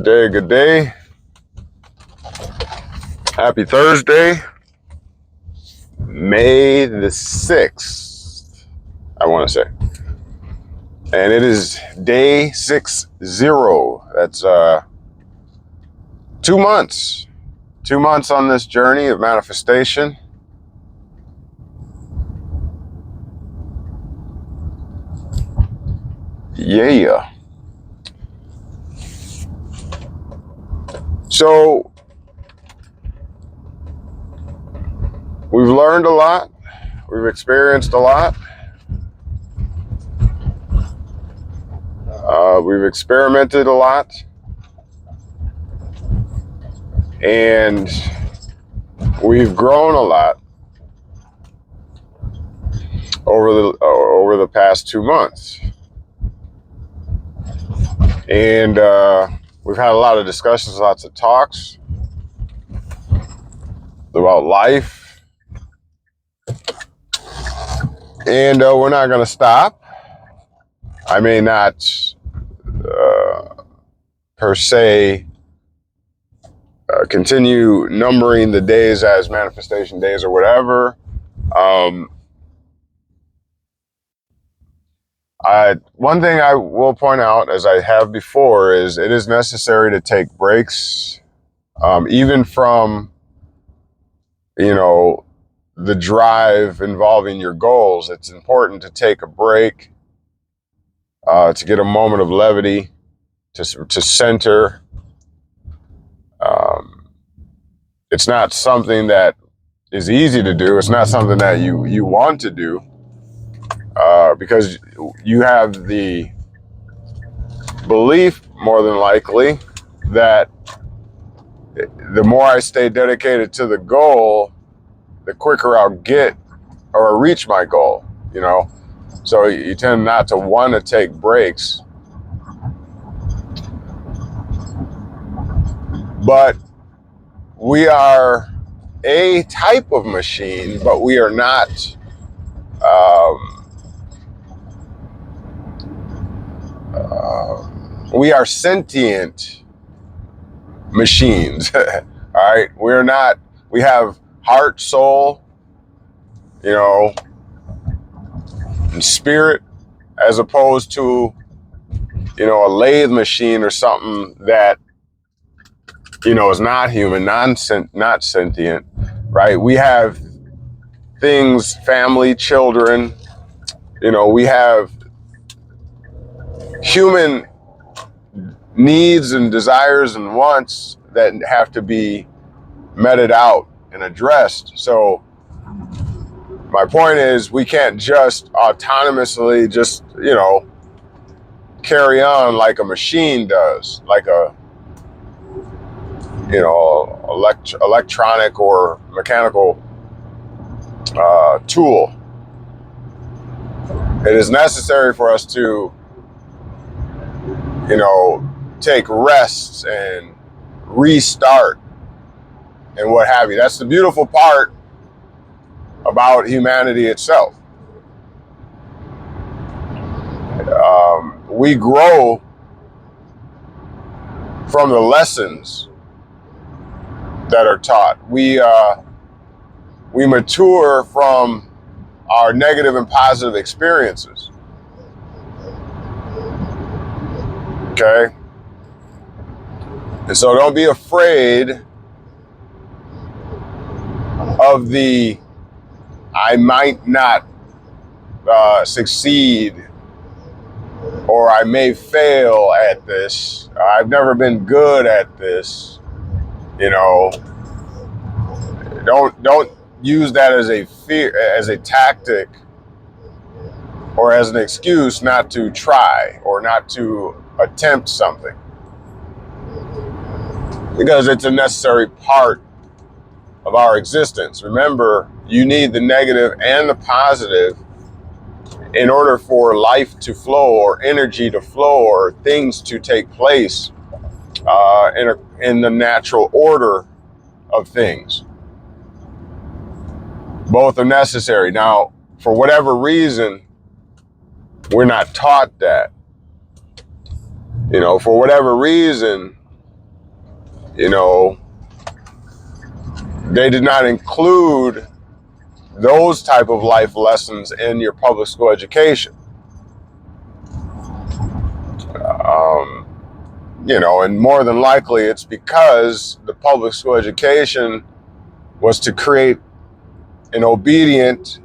Good day. Happy Thursday, May the 6th, I want to say. And it is day 60. That's 2 months. 2 months on this journey of manifestation. Yeah. So we've learned a lot. We've experienced a lot. We've experimented a lot. And we've grown a lot over the past 2 months. And we've had a lot of discussions, lots of talks about life. And we're not going to stop. I may not per se continue numbering the days as manifestation days or whatever. One thing I will point out, as I have before, is it is necessary to take breaks, even from, the drive involving your goals. It's important to take a break, to get a moment of levity, to center. It's not something that is easy to do. It's not something that you want to do, because you have the belief, more than likely, that the more I stay dedicated to the goal, the quicker I'll get or reach my goal, So you tend not to want to take breaks. But we are a type of machine, but we are not we are sentient machines. All right, we have heart, soul, and spirit, as opposed to a lathe machine or something that is not human, not sentient, right? We have things, family, children, we have human needs and desires and wants that have to be meted out and addressed. So my point is, we can't just autonomously carry on like a machine does, like a electronic or mechanical tool. It is necessary for us to take rests and restart and what have you. That's the beautiful part about humanity itself. We grow from the lessons that are taught. We mature from our negative and positive experiences. Okay? And so don't be afraid of the I might not succeed, or I may fail at this. I've never been good at this. Don't use that as a fear, as a tactic, or as an excuse not to try or not to attempt something, because it's a necessary part of our existence. Remember, you need the negative and the positive in order for life to flow, or energy to flow, or things to take place in the natural order of things. Both are necessary. Now, for whatever reason, we're not taught that. For whatever reason, you know, they did not include those type of life lessons in your public school education. You know, and more than likely it's because the public school education was to create an obedient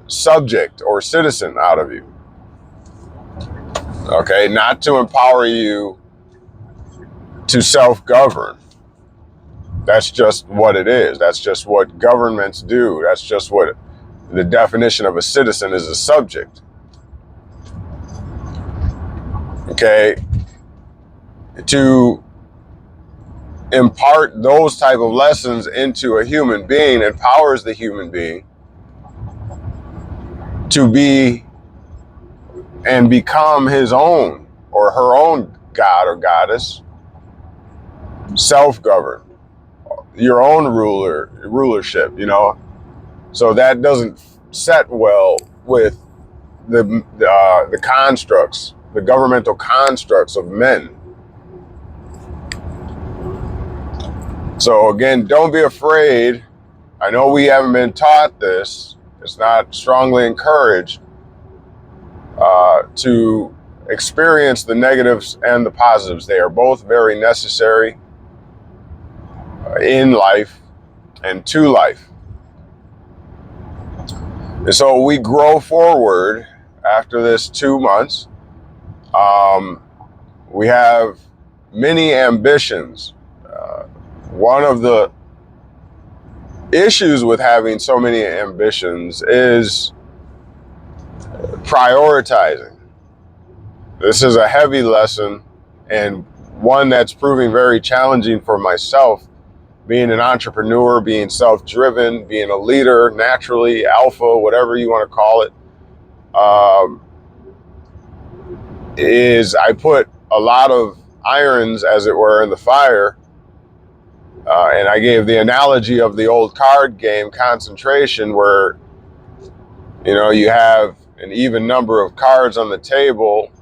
subject or citizen out of you. Okay, not to empower you to self-govern. That's just what it is. That's just what governments do. That's just what the definition of a citizen is, a subject. Okay, to impart those type of lessons into a human being empowers the human being to be and become his own or her own god or goddess, self-governed, your own rulership, you know. So that doesn't set well with the constructs, the governmental constructs of men. So again, don't be afraid. I know we haven't been taught this. It's not strongly encouraged to experience the negatives and the positives. They are both very necessary in life and to life. And so we grow forward after this 2 months. We have many ambitions. One of the issues with having so many ambitions is prioritizing. This is a heavy lesson and one that's proving very challenging for myself, being an entrepreneur, being self-driven, being a leader, naturally, alpha, whatever you want to call it, is I put a lot of irons, as it were, in the fire. And I gave the analogy of the old card game, concentration, where, you know, you have an even number of cards on the table,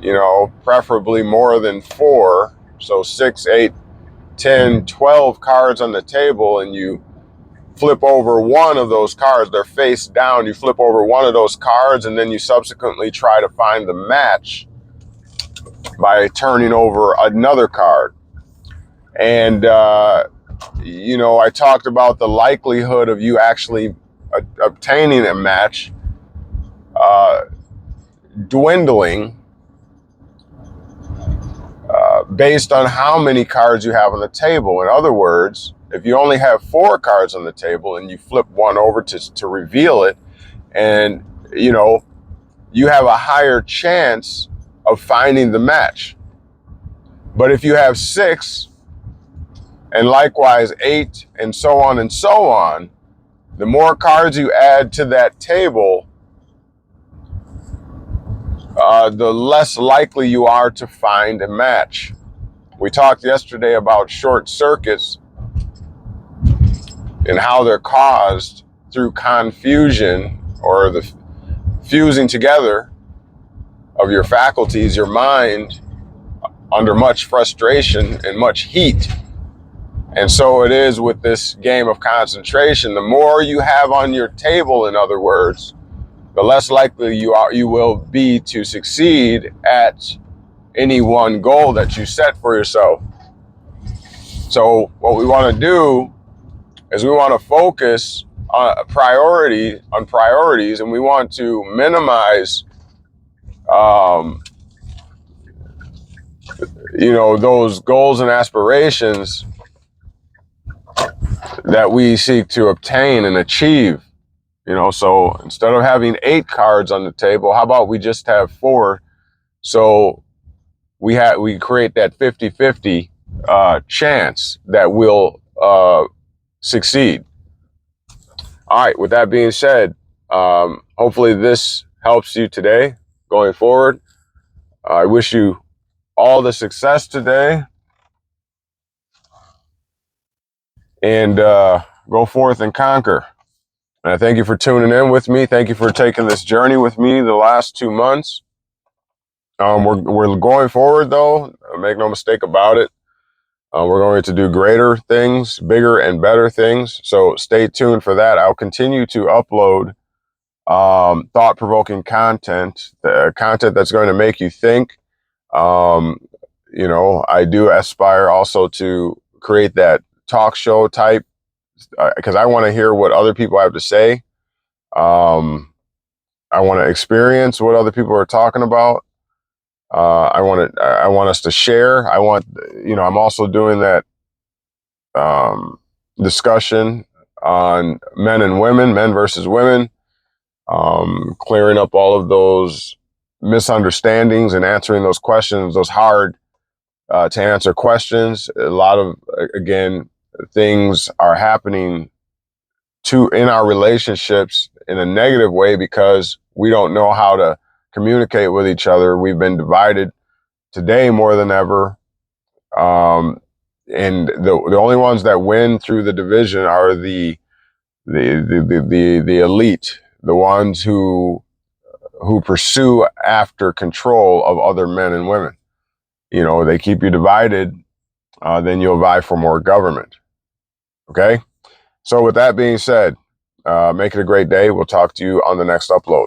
you know, preferably more than 4. So 6, 8, 10, 12 cards on the table, and you flip over one of those cards. They're face down. You flip over one of those cards, and then you subsequently try to find the match by turning over another card. And, you know, I talked about the likelihood of you actually obtaining a match dwindling based on how many cards you have on the table. In other words, if you only have 4 cards on the table and you flip one over to reveal it, and, you know, you have a higher chance of finding the match. But if you have 6, and likewise 8, and so on, the more cards you add to that table, the less likely you are to find a match. We talked yesterday about short circuits and how they're caused through confusion, or the fusing together of your faculties, your mind, under much frustration and much heat. And so it is with this game of concentration. The more you have on your table, in other words, the less likely you will be to succeed at any one goal that you set for yourself. So what we want to do is we want to focus on priorities, and we want to minimize you know, those goals and aspirations that we seek to obtain and achieve. You know, so instead of having 8 cards on the table, how about we just have 4? So we create that 50-50 chance that we'll succeed. All right, with that being said, hopefully this helps you today going forward. I wish you all the success today, and go forth and conquer. And I thank you for tuning in with me. Thank you for taking this journey with me the last 2 months. We're going forward though. Make no mistake about it. We're going to do greater things, bigger and better things. So stay tuned for that. I'll continue to upload thought-provoking content, content that's going to make you think. Um, you know, I do aspire also to create that talk show type because I want to hear what other people have to say. I want to experience what other people are talking about. I want us to share. I want, you know, I'm also doing that discussion on men and women, men versus women, clearing up all of those misunderstandings and answering those questions, those hard to answer questions. A lot of, again, things are happening in our relationships in a negative way because we don't know how to communicate with each other. We've been divided today more than ever. And the only ones that win through the division are the elite, the ones who pursue after control of other men and women. You know, they keep you divided, then you'll vie for more government. Okay? So with that being said, make it a great day. We'll talk to you on the next upload.